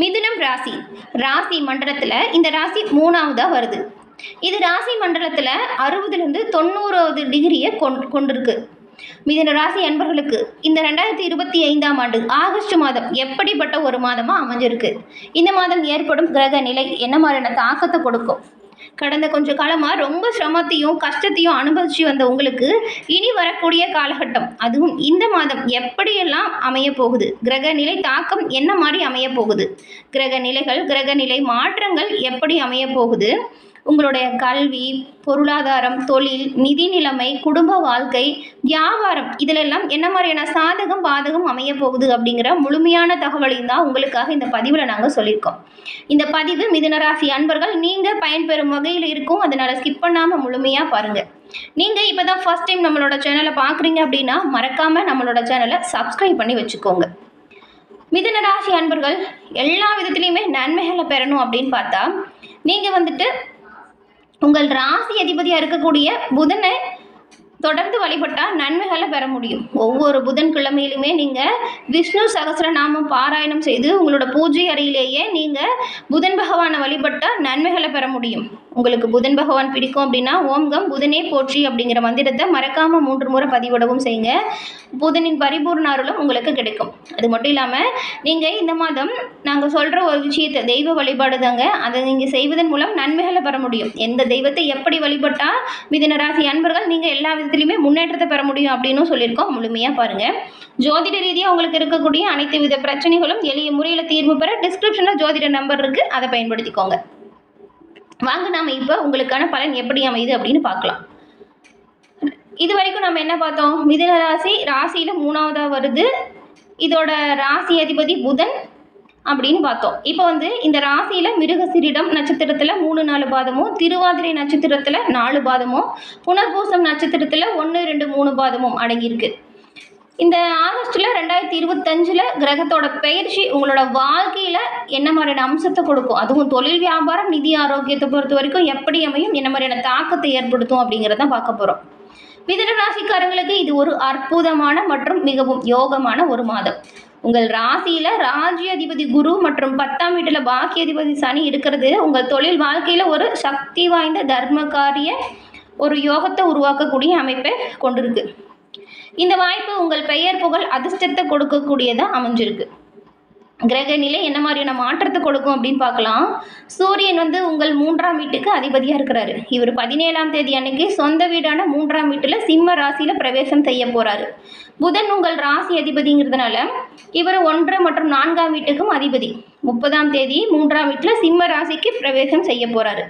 மிதுனம் ராசி. ராசி மண்டலத்தில் இந்த ராசி 3ஆவதா வருது. இது ராசி மண்டலத்தில் 60லேருந்து 90வது டிகிரியை கொண்டிருக்கு. மிதுன ராசி அன்பர்களுக்கு இந்த 2025ஆம் ஆண்டு ஆகஸ்ட் மாதம் எப்படிப்பட்ட ஒரு மாதமாக அமைஞ்சிருக்கு? இந்த மாதம் ஏற்படும் கிரக நிலை என்ன மாதிரியான தாக்கத்தை கொடுக்கும்? கடந்த கொஞ்ச காலமாக ரொம்ப சிரமத்தையும் கஷ்டத்தையும் அனுபவிச்சு வந்த உங்களுக்கு இனி வரக்கூடிய காலகட்டம், அதுவும் இந்த மாதம் எப்படியெல்லாம் அமைய போகுது? கிரக நிலை தாக்கம் என்ன மாதிரி அமைய போகுது? கிரக நிலைகள், கிரக நிலை மாற்றங்கள் எப்படி அமைய போகுது? உங்களுடைய கல்வி, பொருளாதாரம், தொழில், நிதி நிலைமை, குடும்ப வாழ்க்கை, வியாபாரம், இதிலெல்லாம் என்ன மாதிரியான சாதகம் பாதகம் அமைய போகுது அப்படிங்கிற முழுமையான தகவலையும் தான் உங்களுக்காக இந்த பதிவில் நாங்கள் சொல்லியிருக்கோம். இந்த பதிவு மிதுனராசி அன்பர்கள் நீங்கள் பயன்பெறும் வகையில் இருக்கும். அதனால் ஸ்கிப் பண்ணாமல் முழுமையாக பாருங்கள். நீங்கள் இப்போ தான் ஃபர்ஸ்ட் டைம் நம்மளோட சேனலை பார்க்குறீங்க அப்படின்னா மறக்காமல் நம்மளோட சேனலை சப்ஸ்கிரைப் பண்ணி வச்சுக்கோங்க. மிதுனராசி அன்பர்கள் எல்லா விதத்துலேயுமே நன்மைகளை பெறணும் அப்படின்னு பார்த்தா நீங்கள் உங்கள் ராசி அதிபதியாக இருக்கக்கூடிய புதனை தொடர்ந்து வழிபட்டால் நன்மைகளை பெற முடியும். ஒவ்வொரு புதன்கிழமையிலுமே நீங்கள் விஷ்ணு சகஸ்ரநாமம் பாராயணம் செய்து உங்களோட பூஜை அறையிலேயே நீங்கள் புதன் பகவானை வழிபட்டால் நன்மைகளை பெற முடியும். உங்களுக்கு புதன் பகவான் பிடிக்கும் அப்படின்னா ஓம்கம் புதனே போற்றி அப்படிங்கிற மந்திரத்தை மறக்காமல் 3 முறை பதிவிடவும் செய்யுங்க. புதனின் பரிபூர்ண அருளும் உங்களுக்கு கிடைக்கும். அது மட்டும் இல்லாமல் நீங்கள் இந்த மாதம் நாங்கள் சொல்கிற ஒரு விஷயத்தை தெய்வ வழிபாடு தாங்க, அதை நீங்கள் செய்வதன் மூலம் நன்மைகளை பெற முடியும். எந்த தெய்வத்தை எப்படி வழிபட்டால் மிதுனராசி அன்பர்கள் நீங்கள் எல்லா விதத்திலையுமே முன்னேற்றத்தை பெற முடியும் அப்படின்னு சொல்லியிருக்கோம். முழுமையாக பாருங்கள். ஜோதிட ரீதியாக உங்களுக்கு இருக்கக்கூடிய அனைத்து வித பிரச்சனைகளும் எளிய முறையில் தீர்வு பெற டிஸ்கிரிப்ஷனில் ஜோதிட நம்பர் இருக்குது, அதை பயன்படுத்திக்கோங்க. வாங்க நாம் இப்போ உங்களுக்கான பலன் எப்படி அமையுது அப்படின்னு பார்க்கலாம். இது வரைக்கும் நம்ம என்ன பார்த்தோம்? மிதுன ராசி ராசியில் 3ஆவதாக வருது. இதோட ராசி அதிபதி புதன் அப்படின்னு பார்த்தோம். இப்போ இந்த ராசியில் மிருகசீரிடம் நட்சத்திரத்தில் 3-4 பாதமும், திருவாதிரை நட்சத்திரத்தில் 4 பாதமும், புனர்பூசம் நட்சத்திரத்தில் 1-2-3 பாதமும் அடங்கியிருக்கு. இந்த ஆகஸ்ட்டில் 2025 கிரகத்தோட பயிற்சி உங்களோட வாழ்க்கையில் என்ன மாதிரியான அம்சத்தை கொடுக்கும், அதுவும் தொழில், வியாபாரம், நிதி, ஆரோக்கியத்தை பொறுத்த வரைக்கும் எப்படி அமையும், என்ன மாதிரியான தாக்கத்தை ஏற்படுத்தும் அப்படிங்கிறத பார்க்க போகிறோம். மிதுன ராசிக்காரங்களுக்கு இது ஒரு அற்புதமான மற்றும் மிகவும் யோகமான ஒரு மாதம். உங்கள் ராசியில் ராஜ்யாதிபதி குரு மற்றும் 10ஆம் வீட்டில் பாக்கியாதிபதி சனி இருக்கிறது உங்கள் தொழில் வாழ்க்கையில் ஒரு சக்தி வாய்ந்த தர்மகாரிய ஒரு யோகத்தை உருவாக்கக்கூடிய அமைப்பை கொண்டிருக்கு. இந்த வாய்ப்பு உங்கள் பெயர் புகழ் அதிர்ஷ்டத்தை கொடுக்கக்கூடியதாக அமைஞ்சிருக்கு. கிரக நிலை என்ன மாதிரியான மாற்றத்தை கொடுக்கும் அப்படின்னு பார்க்கலாம். சூரியன் உங்கள் 3ஆம் வீட்டுக்கு அதிபதியாக இருக்கிறாரு. இவர் 17ஆம் தேதி அன்னைக்கு சொந்த வீடான 3ஆம் வீட்டில் சிம்ம ராசியில் பிரவேசம் செய்ய போகிறாரு. புதன் உங்கள் ராசி அதிபதிங்கிறதுனால இவர் 1 மற்றும் 4ஆம் வீட்டுக்கும் அதிபதி. 30ஆம் தேதி 3ஆம் வீட்டில் சிம்ம ராசிக்கு பிரவேசம் செய்ய போகிறாரு.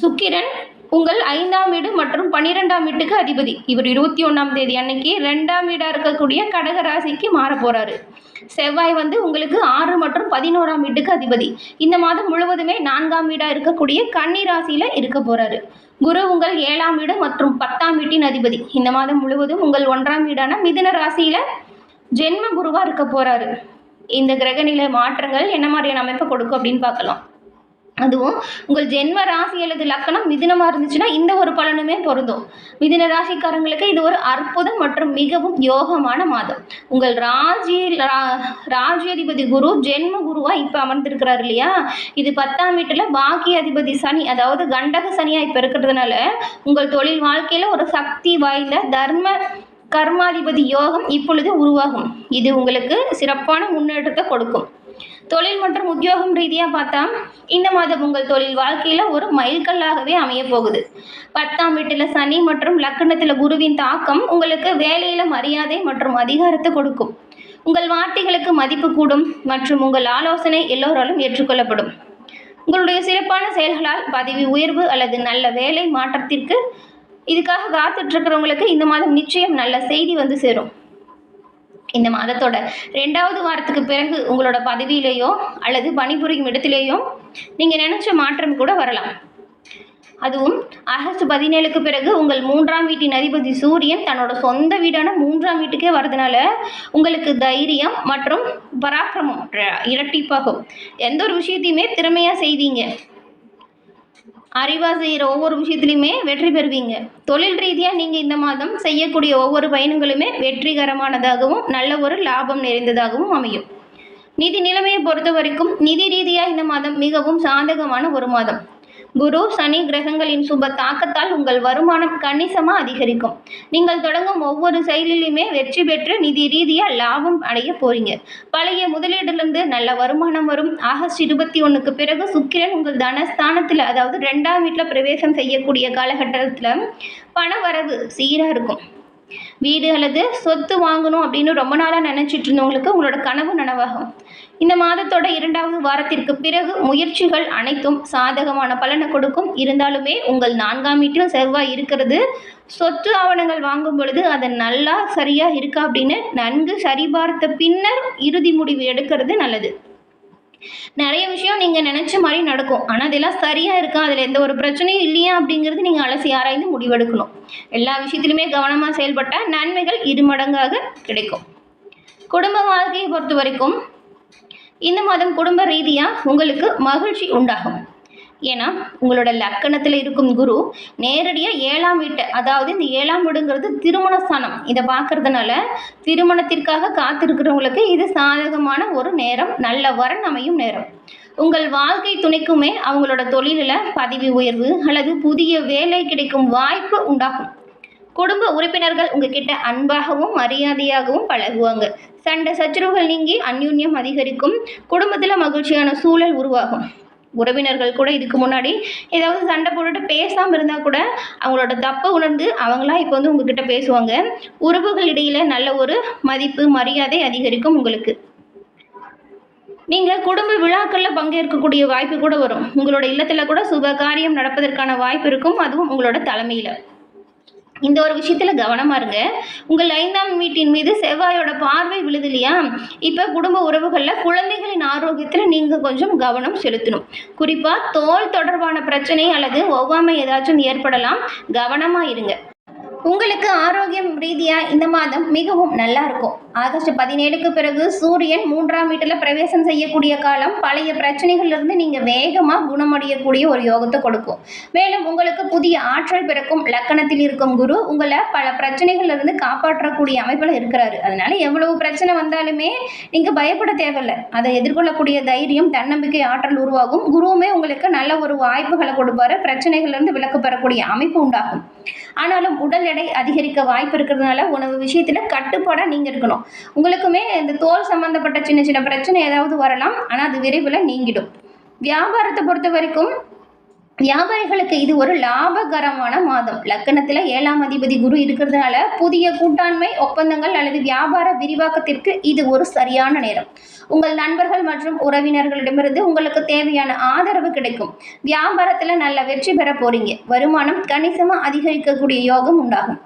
சுக்கிரன் உங்கள் 5ஆம் வீடு மற்றும் 12ஆம் வீட்டுக்கு அதிபதி. இவர் 21ஆம் தேதி அன்னைக்கு 2ஆம் வீடாக இருக்கக்கூடிய கடக ராசிக்கு மாற போகிறாரு. செவ்வாய் உங்களுக்கு 6 மற்றும் 11ஆம் வீட்டுக்கு அதிபதி. இந்த மாதம் முழுவதுமே 4ஆம் வீடாக இருக்கக்கூடிய கன்னி ராசியில் இருக்க போகிறாரு. குரு உங்கள் 7ஆம் வீடு மற்றும் 10ஆம் வீட்டின் அதிபதி. இந்த மாதம் முழுவதும் உங்கள் 1ஆம் வீடான மிதுன ராசியில் ஜென்ம குருவாக இருக்க போகிறாரு. இந்த கிரகநிலை மாற்றங்கள் என்ன மாதிரியான அமைப்பை கொடுக்கும் அப்படின்னு பார்க்கலாம். அதுவும் உங்கள் ஜென்ம ராசி அல்லது லக்கணம் மிதுனமாக இருந்துச்சுன்னா இந்த ஒரு பலனுமே பொருந்தும். மிதுன ராசிக்காரங்களுக்கு இது ஒரு அற்புதம் மற்றும் மிகவும் யோகமான மாதம். உங்கள் ராஜ்யாதிபதி குரு ஜென்ம குருவாக இப்போ அமர்ந்திருக்கிறார் இல்லையா, இது 10ஆம் வீட்டில் பாக்கிய அதிபதி சனி, அதாவது கண்டக சனியாக இப்போ இருக்கிறதுனால உங்கள் தொழில் வாழ்க்கையில் ஒரு சக்தி வாய்ந்த தர்ம கர்மாதிபதி யோகம் இப்பொழுது உருவாகும். இது உங்களுக்கு சிறப்பான முன்னேற்றத்தை கொடுக்கும். தொழில் மற்றும் உத்தியோகம் ரீதியாக பார்த்தா இந்த மாதம் உங்கள் தொழில் வாழ்க்கையில் ஒரு மைல்கல்லாகவே அமைய போகுது. 10ஆம் வீட்டில் சனி மற்றும் லக்னத்தில் குருவின் தாக்கம் உங்களுக்கு வேலையில் மரியாதை மற்றும் அதிகாரத்தை கொடுக்கும். உங்கள் வார்த்தைகளுக்கு மதிப்பு கூடும் மற்றும் உங்கள் ஆலோசனை எல்லோராலும் ஏற்றுக்கொள்ளப்படும். உங்களுடைய சிறப்பான செயல்களால் பதவி உயர்வு அல்லது நல்ல வேலை மாற்றத்திற்கு இதுக்காக காத்துட்ருக்கிறவங்களுக்கு இந்த மாதம் நிச்சயம் நல்ல செய்தி சேரும். இந்த மாதத்தோட 2வது வாரத்துக்கு பிறகு உங்களோட பதவியிலேயோ அல்லது பணிபுரியும் இடத்திலேயோ நீங்கள் நினச்ச மாற்றம் கூட வரலாம். அதுவும் ஆகஸ்ட் 17க்கு பிறகு உங்கள் 3ஆம் வீட்டின் அதிபதி சூரியன் தன்னோட சொந்த வீடான 3ஆம் வீட்டுக்கே வரதுனால உங்களுக்கு தைரியம் மற்றும் பராக்கிரமம் இரட்டிப்பாகும். எந்த ஒரு விஷயத்தையுமே திறமையாக செய்வீங்க. அறிவாக செய்கிற ஒவ்வொரு விஷயத்துலையுமே வெற்றி பெறுவீங்க. தொழில் ரீதியாக நீங்கள் இந்த மாதம் செய்யக்கூடிய ஒவ்வொரு பயணங்களுமே வெற்றிகரமானதாகவும் நல்ல ஒரு லாபம் நிறைந்ததாகவும் அமையும். நிதி நிலைமையை பொறுத்த வரைக்கும் நிதி ரீதியாக இந்த மாதம் மிகவும் சாதகமான ஒரு மாதம். குரு சனி கிரகங்களின் சுப தாக்கத்தால் உங்கள் வருமானம் கணிசமாக அதிகரிக்கும். நீங்கள் தொடங்கும் ஒவ்வொரு செயலிலுமே வெற்றி பெற்று நிதி ரீதியாக லாபம் அடைய போறீங்க. பழைய முதலீடுலேருந்து நல்ல வருமானம் வரும். ஆகஸ்ட் 21க்கு பிறகு சுக்கிரன் உங்கள் தனஸ்தானத்தில், அதாவது 2ஆம் வீட்டில் பிரவேசம் செய்யக்கூடிய காலகட்டத்தில் பண வரவு சீராக இருக்கும். வீடு அல்லது சொத்து வாங்கணும் அப்படின்னு ரொம்ப நாளாக நினச்சிட்டு இருந்தவங்களுக்கு உங்களோட கனவு நனவாகும். இந்த மாதத்தோட 2வது வாரத்திற்கு பிறகு முயற்சிகள் அனைத்தும் சாதகமான பலனை கொடுக்கும். இருந்தாலுமே உங்கள் 4ஆம் வீட்டில் செவ்வாய் இருக்கிறது சொத்து ஆவணங்கள் வாங்கும் பொழுது அது நல்லா சரியாக இருக்கா அப்படின்னு நன்கு சரிபார்த்த பின்னர் இறுதி முடிவு எடுக்கிறது நல்லது. நிறைய விஷயம் நீங்கள் நினச்ச மாதிரி நடக்கும். ஆனால் அதெல்லாம் சரியாக இருக்கா, அதில் எந்த ஒரு பிரச்சனையும் இல்லையா அப்படிங்கிறது நீங்கள் அலசி ஆராய்ந்து முடிவெடுக்கணும். எல்லா விஷயத்திலுமே கவனமாக செயல்பட்டால் நன்மைகள் 2 மடங்காக கிடைக்கும். குடும்ப வாழ்க்கையை பொறுத்த வரைக்கும் இந்த மாதம் குடும்ப ரீதியாக உங்களுக்கு மகிழ்ச்சி உண்டாகும். ஏன்னா உங்களோட லக்கணத்தில் இருக்கும் குரு நேரடியாக 7ஆம் வீட்டை, அதாவது இந்த 7ஆம் வீடுங்கிறது திருமண ஸ்தானம், இதை பார்க்கறதுனால திருமணத்திற்காக காத்திருக்கிறவங்களுக்கு இது சாதகமான ஒரு நேரம், நல்ல வரன் அமையும் நேரம். உங்கள் வாழ்க்கை துணைக்குமே அவங்களோட தொழிலில் பதவி உயர்வு அல்லது புதிய வேலை கிடைக்கும் வாய்ப்பு உண்டாகும். குடும்ப உறுப்பினர்கள் உங்ககிட்ட அன்பாகவும் மரியாதையாகவும் பழகுவாங்க. சண்டை சச்சரவுகள் நீங்கி அந்யுன்யம் அதிகரிக்கும். குடும்பத்தில் மகிழ்ச்சியான சூழல் உருவாகும். உறவினர்கள் கூட இதுக்கு முன்னாடி ஏதாவது சண்டை போட்டுட்டு பேசாமல் இருந்தால் கூட அவங்களோட தப்பை உணர்ந்து அவங்களா இப்போ வந்து உங்ககிட்ட பேசுவாங்க. உறவுகளிடையில் நல்ல ஒரு மதிப்பு மரியாதை அதிகரிக்கும். உங்களுக்கு நீங்கள் குடும்ப விழாக்களில் பங்கேற்கக்கூடிய வாய்ப்பு கூட வரும். உங்களோட இல்லத்தில் கூட சுப காரியம் நடப்பதற்கான வாய்ப்பு இருக்கும், அதுவும் உங்களோட தலைமையில். இந்த ஒரு விஷயத்தில் கவனமாக இருங்க. உங்கள் 5ஆம் வீட்டின் மீது செவ்வாயோட பார்வை விழுது இல்லையா, இப்போ குடும்ப உறவுகளில் குழந்தைகளின் ஆரோக்கியத்தில் நீங்கள் கொஞ்சம் கவனம் செலுத்தணும். குறிப்பாக தோல் தொடர்பான பிரச்சனை அல்லது ஒவ்வாமை ஏதாச்சும் ஏற்படலாம், கவனமாக இருங்க. உங்களுக்கு ஆரோக்கியம் ரீதியாக இந்த மாதம் மிகவும் நல்லா இருக்கும். ஆகஸ்ட் 17க்கு பிறகு சூரியன் 3ஆம் வீட்டில் பிரவேசம் செய்யக்கூடிய காலம் பழைய பிரச்சனைகள்லேருந்து நீங்கள் வேகமாக குணமடையக்கூடிய ஒரு யோகத்தை கொடுக்கும். மேலும் உங்களுக்கு புதிய ஆற்றல் பிறக்கும். லக்கணத்தில் இருக்கும் குரு உங்களை பல பிரச்சனைகள்லேருந்து காப்பாற்றக்கூடிய அமைப்பில் இருக்கிறாரு. அதனால எவ்வளவு பிரச்சனை வந்தாலுமே நீங்கள் பயப்பட தேவையில்லை. அதை எதிர்கொள்ளக்கூடிய தைரியம், தன்னம்பிக்கை, ஆற்றல் உருவாகும். குருவுமே உங்களுக்கு நல்ல ஒரு வாய்ப்புகளை கொடுப்பாரு. பிரச்சனைகள்லேருந்து விலக்கு பெறக்கூடிய அமைப்பு உண்டாகும். ஆனாலும் உடல் எடை அதிகரிக்க வாய்ப்பு இருக்கிறதுனால உணவு விஷயத்தில் கட்டுப்பாடாக நீங்கள் இருக்கணும். உங்களுக்குமே இந்த தோல் சம்பந்தப்பட்ட சின்ன சின்ன பிரச்சனை ஏதாவது வரலாம், ஆனால் அது விரைவில் நீங்கிடும். வியாபாரத்தை பொறுத்த வரைக்கும் வியாபாரிகளுக்கு இது ஒரு லாபகரமான மாதம். லக்கணத்தில் 7ஆம் அதிபதி குரு இருக்கிறதுனால புதிய கூட்டாண்மை ஒப்பந்தங்கள் அல்லது வியாபார விரிவாக்கத்திற்கு இது ஒரு சரியான நேரம். உங்கள் நண்பர்கள் மற்றும் உறவினர்களிடமிருந்து உங்களுக்கு தேவையான ஆதரவு கிடைக்கும். வியாபாரத்தில் நல்ல வெற்றி பெற போறீங்க. வருமானம் கணிசமாக அதிகரிக்கக்கூடிய யோகம் உண்டாகும்.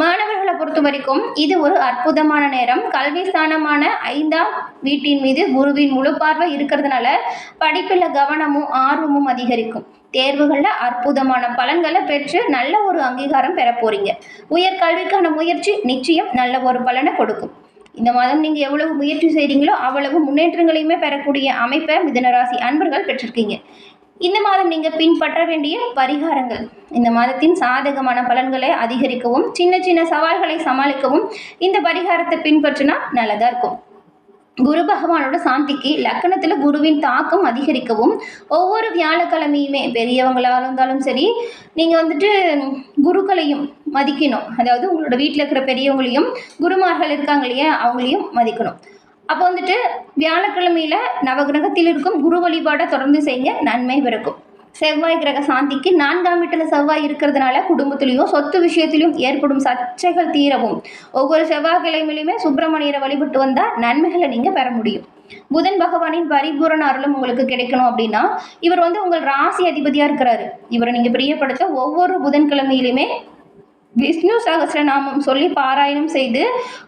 மாணவர்களை பொறுத்த வரைக்கும் இது ஒரு அற்புதமான நேரம். கல்வி ஸ்தானமான 5ஆம் வீட்டின் மீது குருவின் முழு பார்வை இருக்கிறதுனால படிப்பில் கவனமும் ஆர்வமும் அதிகரிக்கும். தேர்வுகளில் அற்புதமான பலன்களை பெற்று நல்ல ஒரு அங்கீகாரம் பெற போறீங்க. உயர்கல்விக்கான முயற்சி நிச்சயம் நல்ல ஒரு பலனை கொடுக்கும். இந்த மாதம் நீங்கள் எவ்வளவு முயற்சி செய்கிறீங்களோ அவ்வளவு முன்னேற்றங்களையுமே பெறக்கூடிய அமைப்பை மிதுனராசி அன்பர்கள் பெற்றிருக்கீங்க. இந்த மாதம் நீங்கள் பின்பற்ற வேண்டிய பரிகாரங்கள், இந்த மாதத்தின் சாதகமான பலன்களை அதிகரிக்கவும் சின்ன சின்ன சவால்களை சமாளிக்கவும் இந்த பரிகாரத்தை பின்பற்றினா நல்லதாக இருக்கும். குரு பகவானோட சாந்திக்கு லக்கணத்தில் குருவின் தாக்கம் அதிகரிக்கவும் ஒவ்வொரு வியாழக்கிழமையுமே பெரியவங்களாக இருந்தாலும் சரி நீங்கள் வந்துட்டு குருக்களையும் மதிக்கணும். அதாவது உங்களோட வீட்டில் இருக்கிற பெரியவங்களையும் குருமார்கள் இருக்காங்க இல்லையா அவங்களையும் மதிக்கணும். அப்போ வந்துட்டு வியாழக்கிழமையில் நவகிரகத்தில் இருக்கும் குரு வழிபாடை தொடர்ந்து செய்ய நன்மை பிறக்கும். செவ்வாய் கிரக சாந்திக்கு 4ஆம் வீட்டில் செவ்வாய் இருக்கிறதுனால குடும்பத்திலையும் சொத்து விஷயத்திலையும் ஏற்படும் சர்ச்சைகள் தீரவும் ஒவ்வொரு செவ்வாய்க்கிழமையிலுமே சுப்பிரமணியரை வழிபட்டு வந்தால் நன்மைகளை நீங்கள் பெற முடியும். புதன் பகவானின் பரிபூரண அருளும் உங்களுக்கு கிடைக்கணும் அப்படின்னா இவர் வந்து உங்கள் ராசி அதிபதியாக இருக்கிறாரு. இவரை நீங்கள் பிரியப்படுத்த ஒவ்வொரு புதன்கிழமையிலுமே விஷ்ணு சகஸ்ரநாமம் சொல்லி பாராயணம் செய்து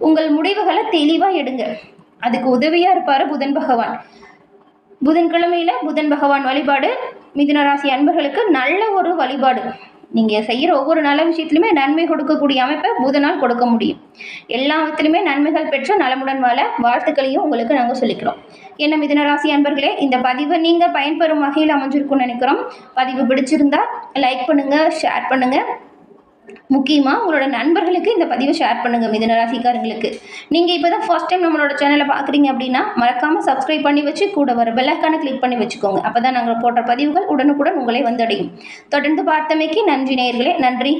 உங்கள் முடிவுகளை தெளிவாக எடுங்க. அதுக்கு உதவியாக இருப்பார் புதன் பகவான். புதன்கிழமையில் புதன் பகவான் வழிபாடு மிதுனராசி அன்பர்களுக்கு நல்ல ஒரு வழிபாடு. நீங்கள் செய்கிற ஒவ்வொரு நல்ல விஷயத்துலையுமே நன்மை கொடுக்கக்கூடிய அமைப்பை புதனால் கொடுக்க முடியும். எல்லாத்திலுமே நன்மைகள் பெற்று நலமுடன் வாழ வாழ்த்துக்களையும் உங்களுக்கு நாங்கள் சொல்லிக்கிறோம். என்ன மிதுனராசி அன்பர்களே, இந்த பதிவை நீங்கள் பயன்பெறும் வகையில் அமைஞ்சிருக்கும்னு நினைக்கிறோம். பதிவு பிடிச்சிருந்தா லைக் பண்ணுங்கள், ஷேர் பண்ணுங்கள். முக்கியமாக உங்களோட நண்பர்களுக்கு இந்த பதிவை ஷேர் பண்ணுங்கள் மிதுன ராசிக்காரங்களுக்கு. நீங்கள் இப்போ தான் ஃபர்ஸ்ட் டைம் நம்மளோட சேனலை பார்க்குறீங்க அப்படின்னா மறக்காமல் சப்ஸ்கிரைப் பண்ணி வச்சு கூட வர பெல் ஐக்கானை கிளிக் பண்ணி வச்சுக்கோங்க. அப்போ தான் நாங்கள் போடுற பதிவுகள் உடனுக்குடன் உங்களை வந்தடையும். தொடர்ந்து பார்த்தமைக்கு நன்றி நேயர்களே. நன்றி.